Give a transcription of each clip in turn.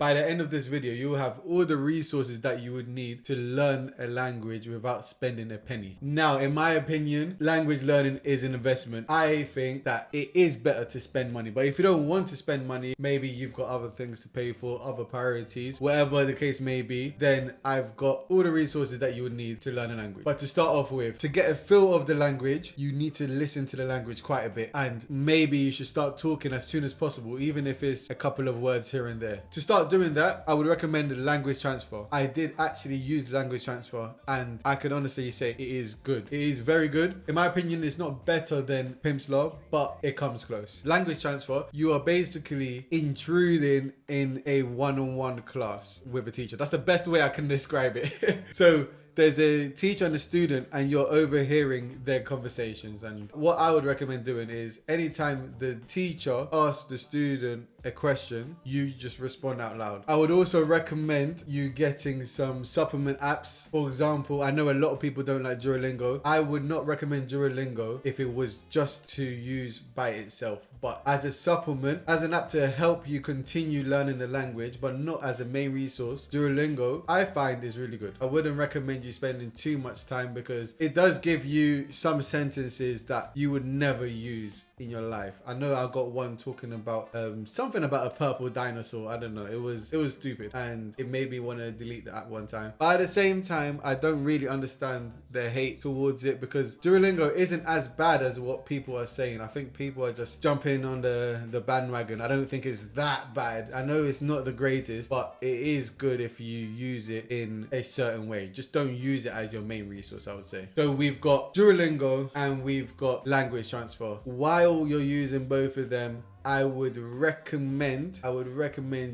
By the end of this video, you will have all the resources that you would need to learn a language without spending a penny. Now, in my opinion, language learning is an investment. I think that it is better to spend money, but if you don't want to spend money, maybe you've got other things to pay for, other priorities, whatever the case may be, then I've got all the resources that you would need to learn a language. But to start off with, to get a feel of the language, you need to listen to the language quite a bit, and maybe you should start talking as soon as possible, even if it's a couple of words here and there. To start doing that, I would recommend language transfer. I did actually use language transfer, and I can honestly say it is good. It is very good. In my opinion, it's not better than Pimsleur, but it comes close. Language transfer, you are basically intruding in a one-on-one class with a teacher. That's the best way I can describe it. So there's a teacher and a student, and you're overhearing their conversations. And what I would recommend doing is anytime the teacher asks the student a question, you just respond out loud. I would also recommend you getting some supplement apps. For example, I know a lot of people don't like Duolingo. I would not recommend Duolingo if it was just to use by itself, but as a supplement, as an app to help you continue learning the language, but not as a main resource. Duolingo, I find, is really good. I wouldn't recommend you spending too much time because it does give you some sentences that you would never use in your life. I know I got one talking about something about a purple dinosaur. I don't know. It was stupid, and it made me want to delete the app one time. But at the same time, I don't really understand the hate towards it because Duolingo isn't as bad as what people are saying. I think people are just jumping on the bandwagon. I don't think it's that bad. I know it's not the greatest, but it is good if you use it in a certain way. Just don't use it as your main resource, I would say. So we've got Duolingo and we've got language transfer. While you're using both of them, I would recommend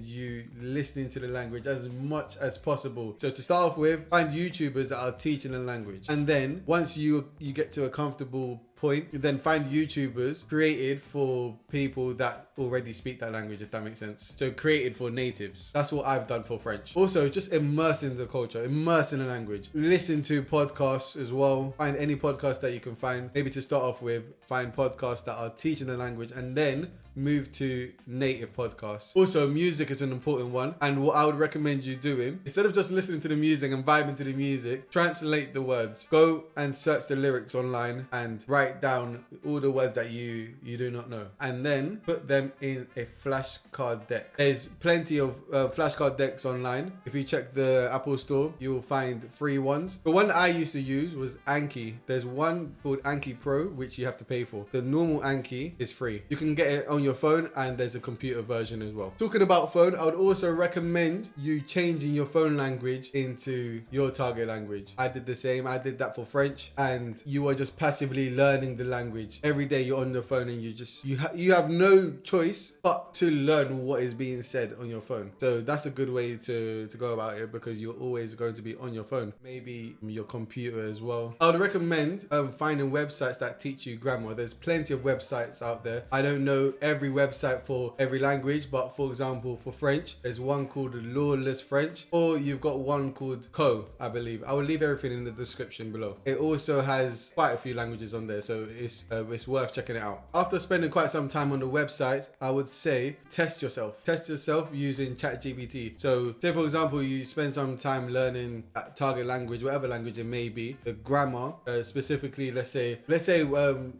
you listening to the language as much as possible. So to start off with, find YouTubers that are teaching the language, and then once you get to a comfortable point, then find YouTubers created for people that already speak that language, if that makes sense. So created for natives. That's what I've done for French. Also, just immerse in the culture, immerse in the language. Listen to podcasts as well. Find any podcast that you can find. Maybe to start off with, find podcasts that are teaching the language, and then move to native podcasts. Also, music is an important one, and what I would recommend you doing, instead of just listening to the music and vibing to the music, translate the words. Go and search the lyrics online and write down all the words that you do not know, and then put them in a flashcard deck. There's plenty of flashcard decks online. If you check the Apple Store, you will find free ones. The one that I used to use was Anki. There's one called Anki Pro, which you have to pay for. The normal Anki is free. You can get it on your phone, and there's a computer version as well. Talking about phone, I would also recommend you changing your phone language into your target language. I did the same. I did that for French, and you are just passively learning the language. Every day you're on the phone, and you have no choice but to learn what is being said on your phone. So that's a good way to go about it, because you're always going to be on your phone. Maybe your computer as well. I would recommend finding websites that teach you grammar. There's plenty of websites out there. I don't know every website for every language, but for example, for French, there's one called Lawless French, or you've got one called Co, I believe. I will leave everything in the description below. It also has quite a few languages on there, so it's worth checking it out. After spending quite some time on the website, I would say test yourself. Test yourself using ChatGPT. So say for example, you spend some time learning that target language, whatever language it may be, the grammar, specifically, let's say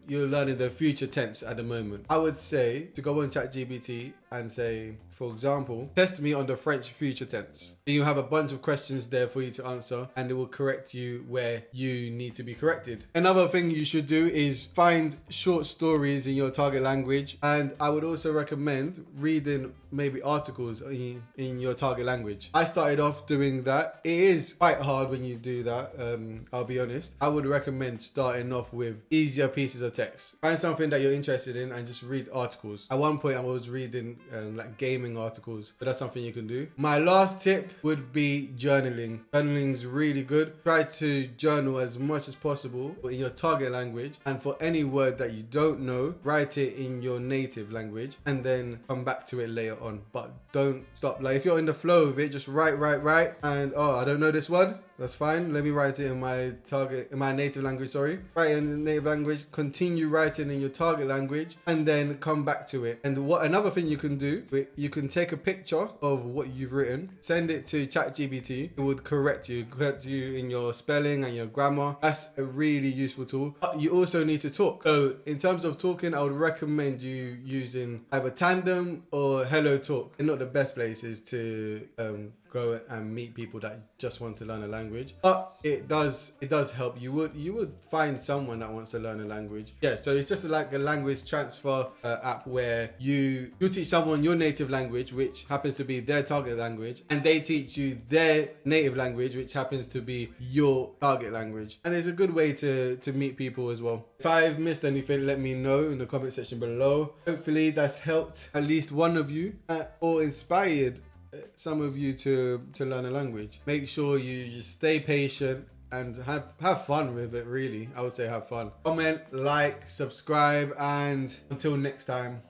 you're learning the future tense at the moment. I would say to go on ChatGPT and say, for example, test me on the French future tense. You have a bunch of questions there for you to answer, and it will correct you where you need to be corrected. Another thing you should do is find short stories in your target language, and I would also recommend reading maybe articles in your target language. I started off doing that. It is quite hard when you do that, I'll be honest. I would recommend starting off with easier pieces of text. Find something that you're interested in and just read articles. At one point I was reading like gaming articles, but that's something you can do. My last tip would be journaling. Journaling's really good. Try to journal as much as possible in your target language, and for any word that you don't know, write it in your native language and then come back to it later on. But don't stop. Like if you're in the flow of it, just write, and I don't know this word, That's fine. Let me write it in my native language, sorry. Write it in the native language, continue writing in your target language, and then come back to it. And another thing you can do, you can take a picture of what you've written, send it to ChatGPT. It would correct you in your spelling and your grammar. That's a really useful tool. But you also need to talk. So in terms of talking, I would recommend you using either Tandem or HelloTalk. They're not the best places to go and meet people that just want to learn a language, but it does help. You would find someone that wants to learn a language. Yeah, so it's just like a language transfer app where you teach someone your native language, which happens to be their target language, and they teach you their native language, which happens to be your target language. And it's a good way to meet people as well. If I've missed anything, let me know in the comment section below. Hopefully that's helped at least one of you or inspired some of you to learn a language. Make sure you just stay patient and have fun with it. Really, I would say have fun. Comment, like, subscribe, and until next time.